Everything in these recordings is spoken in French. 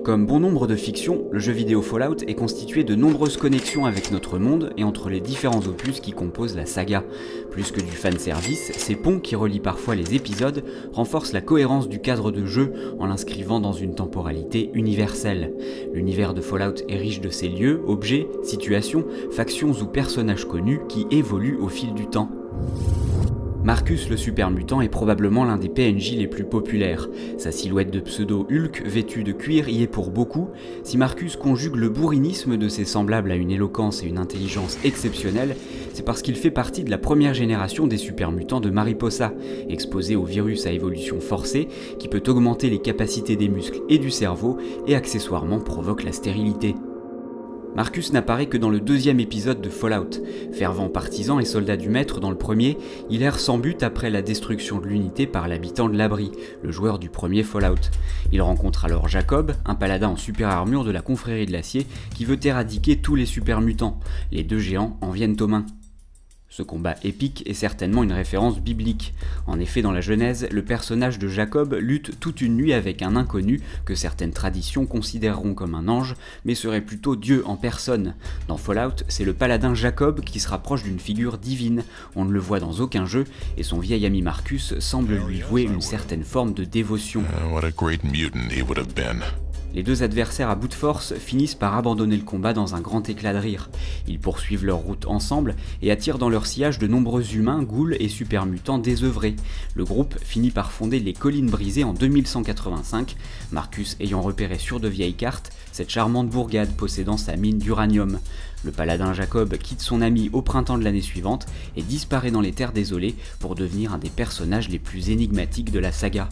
Comme bon nombre de fictions, le jeu vidéo Fallout est constitué de nombreuses connexions avec notre monde et entre les différents opus qui composent la saga. Plus que du fanservice, ces ponts qui relient parfois les épisodes renforcent la cohérence du cadre de jeu en l'inscrivant dans une temporalité universelle. L'univers de Fallout est riche de ces lieux, objets, situations, factions ou personnages connus qui évoluent au fil du temps. Marcus le super mutant est probablement l'un des PNJ les plus populaires. Sa silhouette de pseudo Hulk vêtu de cuir y est pour beaucoup. Si Marcus conjugue le bourrinisme de ses semblables à une éloquence et une intelligence exceptionnelles, c'est parce qu'il fait partie de la première génération des super mutants de Mariposa, exposé au virus à évolution forcée qui peut augmenter les capacités des muscles et du cerveau et accessoirement provoque la stérilité. Marcus n'apparaît que dans le deuxième épisode de Fallout. Fervent partisan et soldat du maître dans le premier, il erre sans but après la destruction de l'unité par l'habitant de l'abri, le joueur du premier Fallout. Il rencontre alors Jacob, un paladin en super armure de la confrérie de l'acier qui veut éradiquer tous les super mutants. Les deux géants en viennent aux mains. Ce combat épique est certainement une référence biblique. En effet, dans la Genèse, le personnage de Jacob lutte toute une nuit avec un inconnu que certaines traditions considéreront comme un ange, mais serait plutôt Dieu en personne. Dans Fallout, c'est le paladin Jacob qui se rapproche d'une figure divine. On ne le voit dans aucun jeu, et son vieil ami Marcus semble lui vouer une certaine forme de dévotion. Les deux adversaires à bout de force finissent par abandonner le combat dans un grand éclat de rire. Ils poursuivent leur route ensemble et attirent dans leur sillage de nombreux humains, ghouls et super mutants désœuvrés. Le groupe finit par fonder les Collines Brisées en 2185, Marcus ayant repéré sur de vieilles cartes cette charmante bourgade possédant sa mine d'uranium. Le paladin Jacob quitte son ami au printemps de l'année suivante et disparaît dans les terres désolées pour devenir un des personnages les plus énigmatiques de la saga.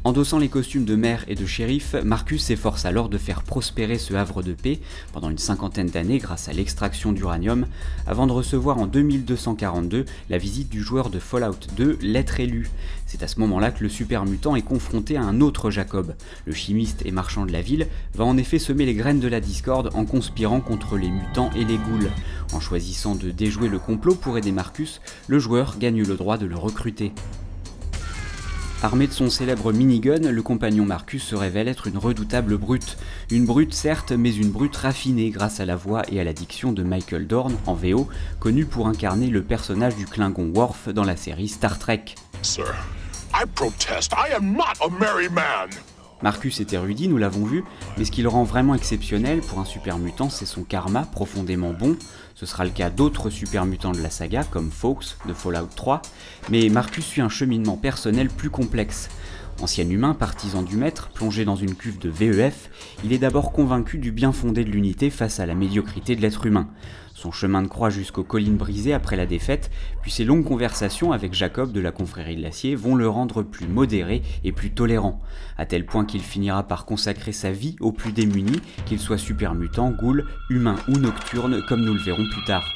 Endossant les costumes de maire et de shérif, Marcus s'efforce alors de faire prospérer ce havre de paix pendant une cinquantaine d'années grâce à l'extraction d'uranium, avant de recevoir en 2242 la visite du joueur de Fallout 2, l'être élu. C'est à ce moment-là que le super mutant est confronté à un autre Jacob. Le chimiste et marchand de la ville va en effet semer les graines de la discorde en conspirant contre les mutants et les ghouls. En choisissant de déjouer le complot pour aider Marcus, le joueur gagne le droit de le recruter. Armé de son célèbre minigun, le compagnon Marcus se révèle être une redoutable brute. Une brute certes, mais une brute raffinée grâce à la voix et à la diction de Michael Dorn, en VO, connu pour incarner le personnage du Klingon Worf dans la série Star Trek. Sir, I protest, I am not a merry man. Marcus est érudit, nous l'avons vu, mais ce qui le rend vraiment exceptionnel pour un super mutant, c'est son karma profondément bon. Ce sera le cas d'autres super mutants de la saga, comme Fawkes de Fallout 3, mais Marcus suit un cheminement personnel plus complexe. Ancien humain, partisan du maître, plongé dans une cuve de VEF, il est d'abord convaincu du bien fondé de l'unité face à la médiocrité de l'être humain. Son chemin de croix jusqu'aux Collines Brisées après la défaite, puis ses longues conversations avec Jacob de la confrérie de l'acier vont le rendre plus modéré et plus tolérant, à tel point qu'il finira par consacrer sa vie aux plus démunis, qu'ils soient super mutants, ghouls, humains ou nocturnes, comme nous le verrons plus tard.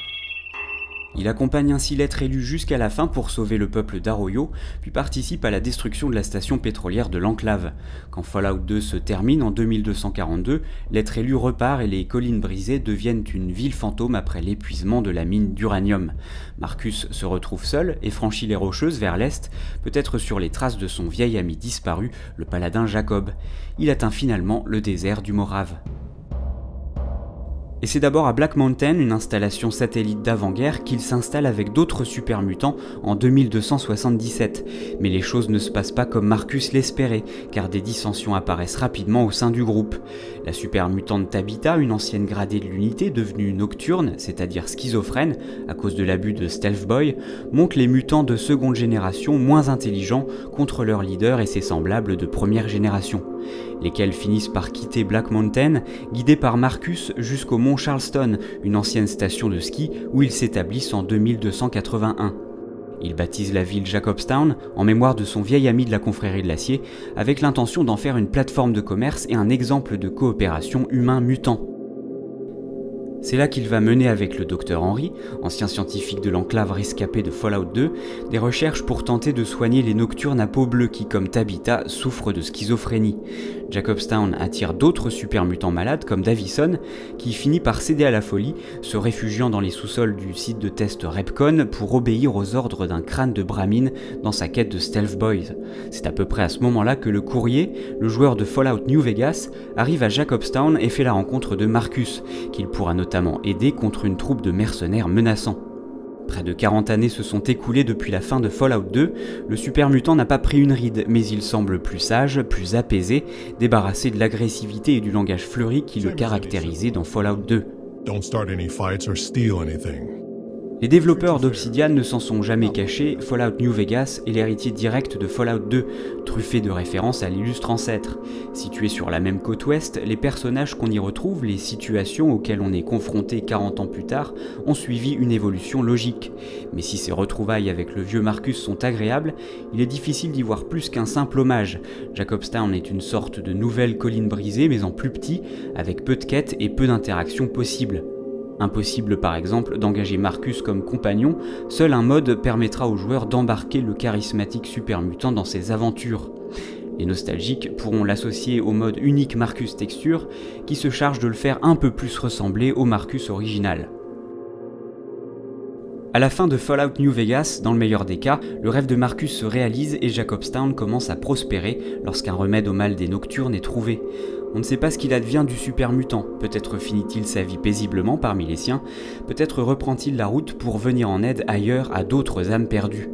Il accompagne ainsi l'être élu jusqu'à la fin pour sauver le peuple d'Arroyo, puis participe à la destruction de la station pétrolière de l'Enclave. Quand Fallout 2 se termine en 2242, l'être élu repart et les Collines Brisées deviennent une ville fantôme après l'épuisement de la mine d'uranium. Marcus se retrouve seul et franchit les Rocheuses vers l'est, peut-être sur les traces de son vieil ami disparu, le paladin Jacob. Il atteint finalement le désert du Morave. Et c'est d'abord à Black Mountain, une installation satellite d'avant-guerre, qu'il s'installe avec d'autres super mutants en 2277. Mais les choses ne se passent pas comme Marcus l'espérait, car des dissensions apparaissent rapidement au sein du groupe. La super mutante Tabitha, une ancienne gradée de l'unité devenue nocturne, c'est-à-dire schizophrène, à cause de l'abus de Stealth Boy, monte les mutants de seconde génération moins intelligents contre leur leader et ses semblables de première génération, lesquels finissent par quitter Black Mountain, guidés par Marcus jusqu'au mont Charleston, une ancienne station de ski où ils s'établissent en 2281. Il baptise la ville Jacobstown en mémoire de son vieil ami de la confrérie de l'acier, avec l'intention d'en faire une plateforme de commerce et un exemple de coopération humain-mutant. C'est là qu'il va mener avec le Dr Henry, ancien scientifique de l'enclave rescapé de Fallout 2, des recherches pour tenter de soigner les nocturnes à peau bleue qui, comme Tabitha, souffrent de schizophrénie. Jacobstown attire d'autres super mutants malades comme Davison, qui finit par céder à la folie, se réfugiant dans les sous-sols du site de test Repcon pour obéir aux ordres d'un crâne de Brahmin dans sa quête de Stealth Boys. C'est à peu près à ce moment-là que le courrier, le joueur de Fallout New Vegas, arrive à Jacobstown et fait la rencontre de Marcus, qu'il pourra notamment aider contre une troupe de mercenaires menaçants. Près de 40 années se sont écoulées depuis la fin de Fallout 2, le super mutant n'a pas pris une ride, mais il semble plus sage, plus apaisé, débarrassé de l'agressivité et du langage fleuri qui le caractérisait dans Fallout 2. Don't start any fights or steal anything. Les développeurs d'Obsidian ne s'en sont jamais cachés, Fallout New Vegas est l'héritier direct de Fallout 2, truffé de références à l'illustre ancêtre. Situés sur la même côte ouest, les personnages qu'on y retrouve, les situations auxquelles on est confronté 40 ans plus tard, ont suivi une évolution logique. Mais si ces retrouvailles avec le vieux Marcus sont agréables, il est difficile d'y voir plus qu'un simple hommage. Jacobstown est une sorte de nouvelle colline brisée, mais en plus petit, avec peu de quêtes et peu d'interactions possibles. Impossible par exemple d'engager Marcus comme compagnon, seul un mode permettra aux joueurs d'embarquer le charismatique super mutant dans ses aventures. Les nostalgiques pourront l'associer au mode unique Marcus Texture, qui se charge de le faire un peu plus ressembler au Marcus original. À la fin de Fallout New Vegas, dans le meilleur des cas, le rêve de Marcus se réalise et Jacobstown commence à prospérer lorsqu'un remède au mal des Nocturnes est trouvé. On ne sait pas ce qu'il advient du super mutant, peut-être finit-il sa vie paisiblement parmi les siens, peut-être reprend-il la route pour venir en aide ailleurs à d'autres âmes perdues.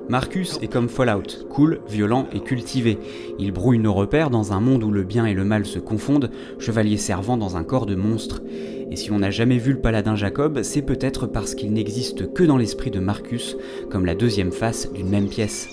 Marcus est comme Fallout, cool, violent et cultivé. Il brouille nos repères dans un monde où le bien et le mal se confondent, chevalier servant dans un corps de monstre. Et si on n'a jamais vu le paladin Jacob, c'est peut-être parce qu'il n'existe que dans l'esprit de Marcus, comme la deuxième face d'une même pièce.